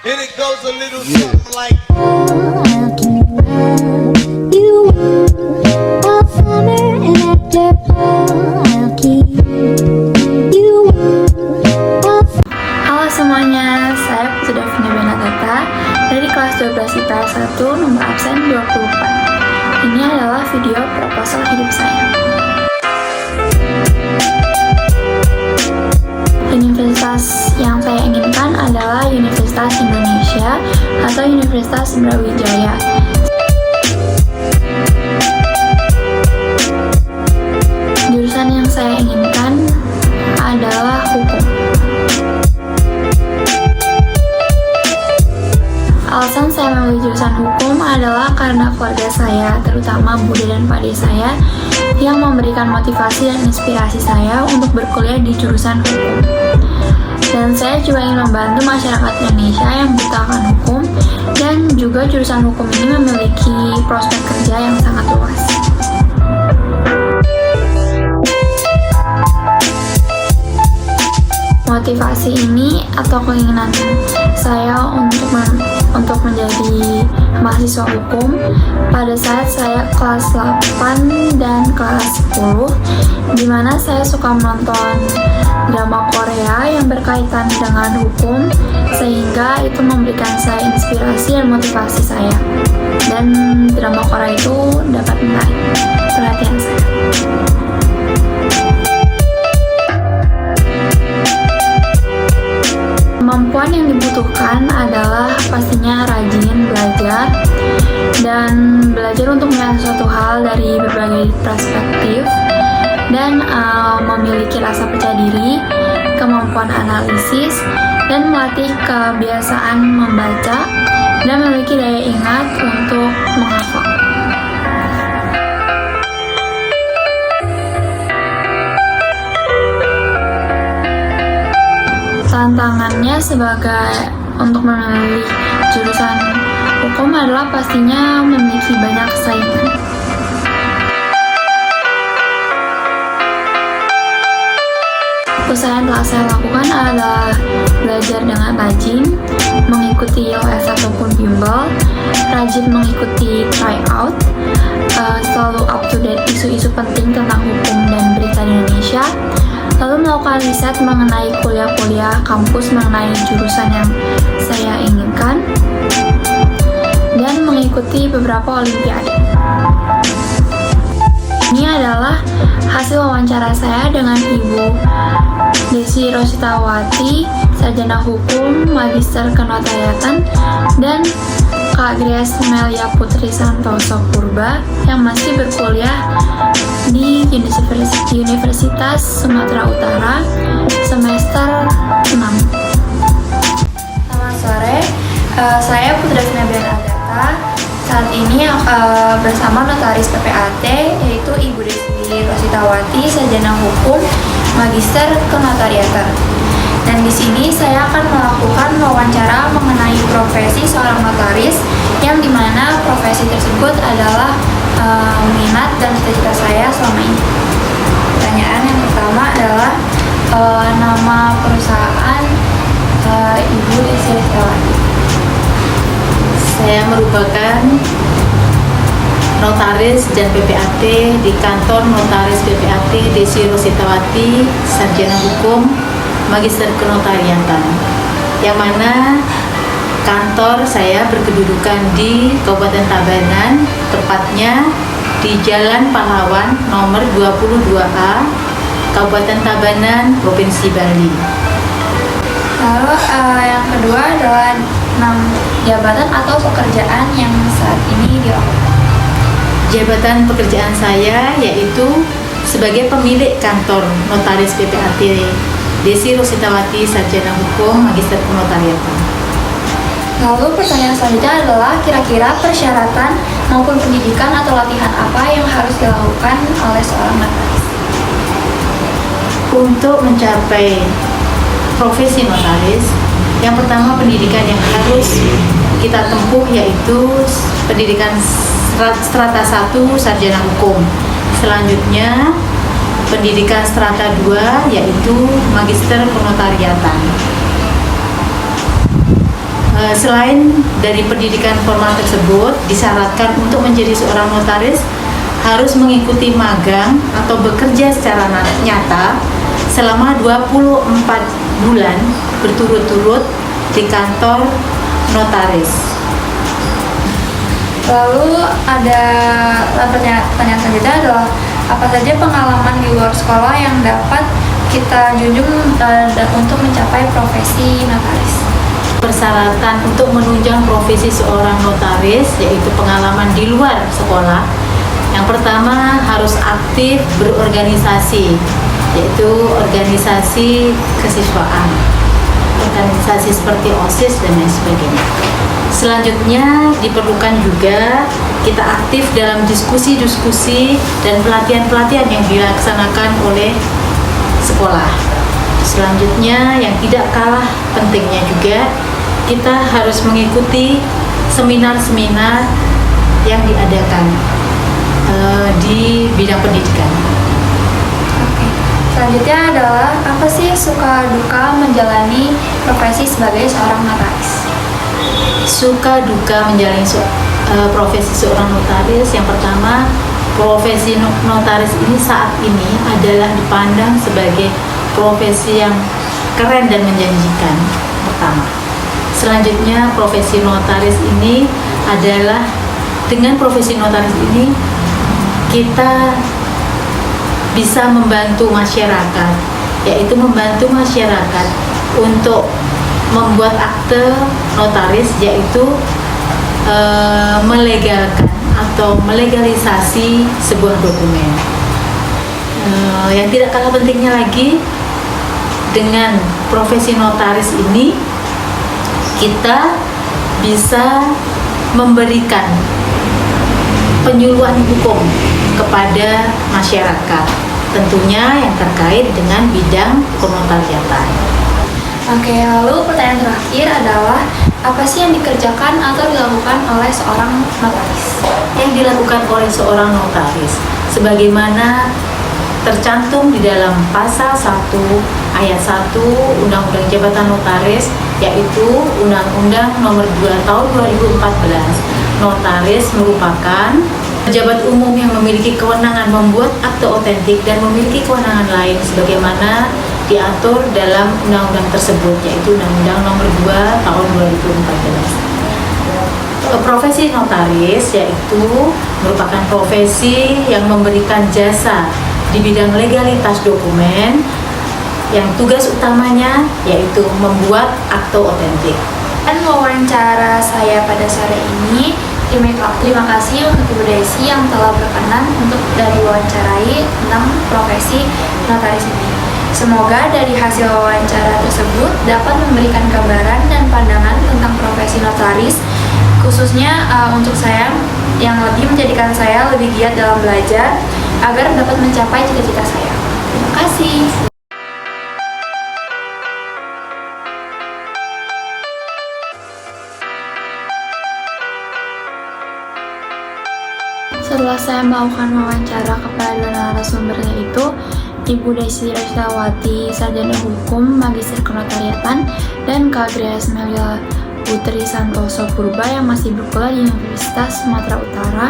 And it goes a little something like I'll keep you all summer and after I'll keep you all. Halo semuanya, saya Putri Davina Benatata dari kelas 12 IPS 1 nomor absen 24. Ini adalah video proposal hidup saya. Universitas yang saya inginkan adalah Universitas Indonesia atau Universitas Brawijaya. Jurusan yang saya inginkan adalah hukum. Alasan saya memilih jurusan hukum adalah karena keluarga saya, terutama Bude dan Pade saya, yang memberikan motivasi dan inspirasi saya untuk berkuliah di jurusan hukum. Dan saya juga ingin membantu masyarakat Indonesia yang buta akan hukum, dan juga jurusan hukum ini memiliki prospek kerja yang sangat luas. Motivasi ini atau keinginan saya untuk menjadi mahasiswa hukum pada saat saya kelas 8 dan kelas 10, di mana saya suka menonton drama Korea yang berkaitan dengan hukum, sehingga itu memberikan saya inspirasi dan motivasi saya, dan drama Korea itu dapat menarik perhatian saya. Kemampuan yang dibutuhkan adalah pastinya rajin belajar dan belajar untuk melihat suatu hal dari berbagai perspektif, dan memiliki rasa percaya diri, kemampuan analisis, dan melatih kebiasaan membaca, dan memiliki daya ingat untuk menghafal. Tantangannya sebagai untuk memilih jurusan hukum adalah pastinya memiliki banyak saingan. Usaha yang telah saya lakukan adalah belajar dengan rajin, mengikuti LS ataupun bimbel, rajin mengikuti tryout, selalu up to date isu-isu penting tentang hukum dan berita di Indonesia, lalu melakukan riset mengenai kuliah-kuliah kampus mengenai jurusan yang saya inginkan, dan mengikuti beberapa olimpiade. Ini adalah hasil wawancara saya dengan Ibu Desi Rositawati, Sarjana Hukum, Magister Kenotariatan, dan Kak Grace Melia Putri Santoso Purba yang masih berkuliah di Universitas Sumatera Utara semester 6. Selamat sore, saya Putri Davina Benatata. Saat ini bersama notaris PPAT yaitu Ibu Desi Rositawati, Sarjana Hukum, Magister Kenotariatan. Dan di sini saya akan melakukan wawancara mengenai profesi seorang notaris, yang dimana profesi tersebut adalah minat dan cita-cita saya selama ini. Pertanyaan yang pertama adalah nama perusahaan Ibu Desi Rositawati. Saya merupakan notaris dan PPAT di kantor notaris PPAT Desi Rositawati, Sarjana Hukum, Magister Kenotariatan, yang mana kantor saya berkedudukan di Kabupaten Tabanan, tepatnya di Jalan Pahlawan nomor 22A, Kabupaten Tabanan, Provinsi Bali. Lalu yang kedua adalah jabatan atau pekerjaan yang saat ini dilakukan. Jabatan pekerjaan saya yaitu sebagai pemilik kantor notaris PPAT Desi Rositawati, Sarjana Hukum, Magister Kenotariatan. Lalu pertanyaan selanjutnya adalah kira-kira persyaratan maupun pendidikan atau latihan apa yang harus dilakukan oleh seorang notaris? Untuk mencapai profesi notaris, yang pertama pendidikan yang harus kita tempuh yaitu pendidikan strata 1 Sarjana Hukum. Selanjutnya pendidikan strata 2 yaitu Magister Kenotariatan. Selain dari pendidikan formal tersebut, disyaratkan untuk menjadi seorang notaris harus mengikuti magang atau bekerja secara nyata selama 24 bulan berturut-turut di kantor notaris. Lalu ada pertanyaan selanjutnya adalah apa saja pengalaman di luar sekolah yang dapat kita junjung untuk mencapai profesi notaris? Persyaratan untuk menunjang profesi seorang notaris yaitu pengalaman di luar sekolah. Yang pertama harus aktif berorganisasi, yaitu organisasi kesiswaan, organisasi seperti OSIS dan lain sebagainya. Selanjutnya diperlukan juga kita aktif dalam diskusi-diskusi dan pelatihan-pelatihan yang dilaksanakan oleh sekolah. Selanjutnya yang tidak kalah pentingnya juga kita harus mengikuti seminar-seminar yang diadakan di bidang pendidikan. Oke. Selanjutnya adalah apa sih suka duka menjalani profesi sebagai seorang notaris? Suka duka menjalani profesi seorang notaris. Yang pertama, profesi notaris ini saat ini adalah dipandang sebagai profesi yang keren dan menjanjikan. Pertama. Selanjutnya, profesi notaris ini adalah, dengan profesi notaris ini kita bisa membantu masyarakat, yaitu membantu masyarakat untuk membuat akte notaris, yaitu melegalkan atau melegalisasi sebuah dokumen. Yang tidak kalah pentingnya lagi, dengan profesi notaris ini kita bisa memberikan penyuluhan hukum kepada masyarakat, tentunya yang terkait dengan bidang penotariatan. Oke, lalu pertanyaan terakhir adalah apa sih yang dikerjakan atau dilakukan oleh seorang notaris? Yang dilakukan oleh seorang notaris sebagaimana tercantum di dalam pasal 1 ayat 1 Undang-Undang Jabatan Notaris, yaitu Undang-Undang Nomor 2 Tahun 2014. Notaris merupakan pejabat umum yang memiliki kewenangan membuat akte otentik dan memiliki kewenangan lain sebagaimana diatur dalam undang-undang tersebut, yaitu Undang-Undang Nomor 2 Tahun 2014. Profesi notaris yaitu merupakan profesi yang memberikan jasa di bidang legalitas dokumen, yang tugas utamanya yaitu membuat akte otentik. Dan wawancara saya pada sore ini, terima kasih untuk Ibu Desi yang telah berkenan untuk diwawancarai tentang profesi notaris ini. Semoga dari hasil wawancara tersebut dapat memberikan gambaran dan pandangan tentang profesi notaris, khususnya untuk saya yang lebih menjadikan saya lebih giat dalam belajar agar dapat mencapai cita-cita saya. Terima kasih. Setelah saya melakukan wawancara kepada dua narasumbernya itu, Ibu Desi Rositawati, Sarjana Hukum, Magister Kenotariatan, dan Kak Grace Melia Putri Santoso Purba yang masih berkuliah di Universitas Sumatera Utara.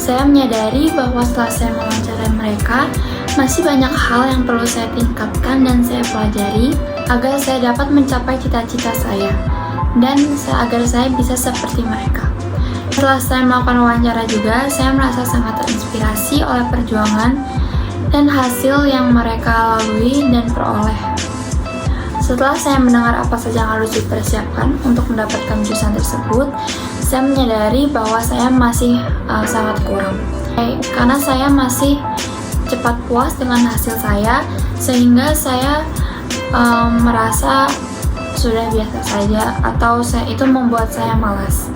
Saya menyadari bahwa setelah saya mewawancarai mereka, masih banyak hal yang perlu saya tingkatkan dan saya pelajari agar saya dapat mencapai cita-cita saya dan agar saya bisa seperti mereka. Setelah saya melakukan wawancara juga, saya merasa sangat terinspirasi oleh perjuangan dan hasil yang mereka lalui dan peroleh. Setelah saya mendengar apa saja yang harus dipersiapkan untuk mendapatkan jurusan tersebut, saya menyadari bahwa saya masih sangat kurang. Karena saya masih cepat puas dengan hasil saya, sehingga saya merasa sudah biasa saja atau itu membuat saya malas.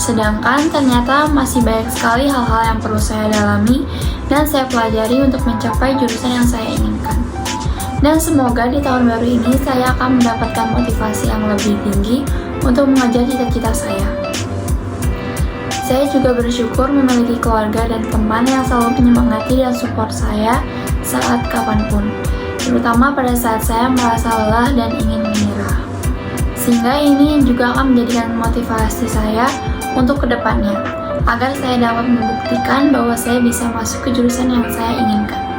Sedangkan ternyata masih banyak sekali hal-hal yang perlu saya dalami dan saya pelajari untuk mencapai jurusan yang saya inginkan. Dan semoga di tahun baru ini saya akan mendapatkan motivasi yang lebih tinggi untuk mengejar cita-cita saya. Saya juga bersyukur memiliki keluarga dan teman yang selalu menyemangati dan support saya saat kapanpun, terutama pada saat saya merasa lelah dan ingin menyerah. Sehingga ini juga akan menjadikan motivasi saya untuk kedepannya, agar saya dapat membuktikan bahwa saya bisa masuk ke jurusan yang saya inginkan.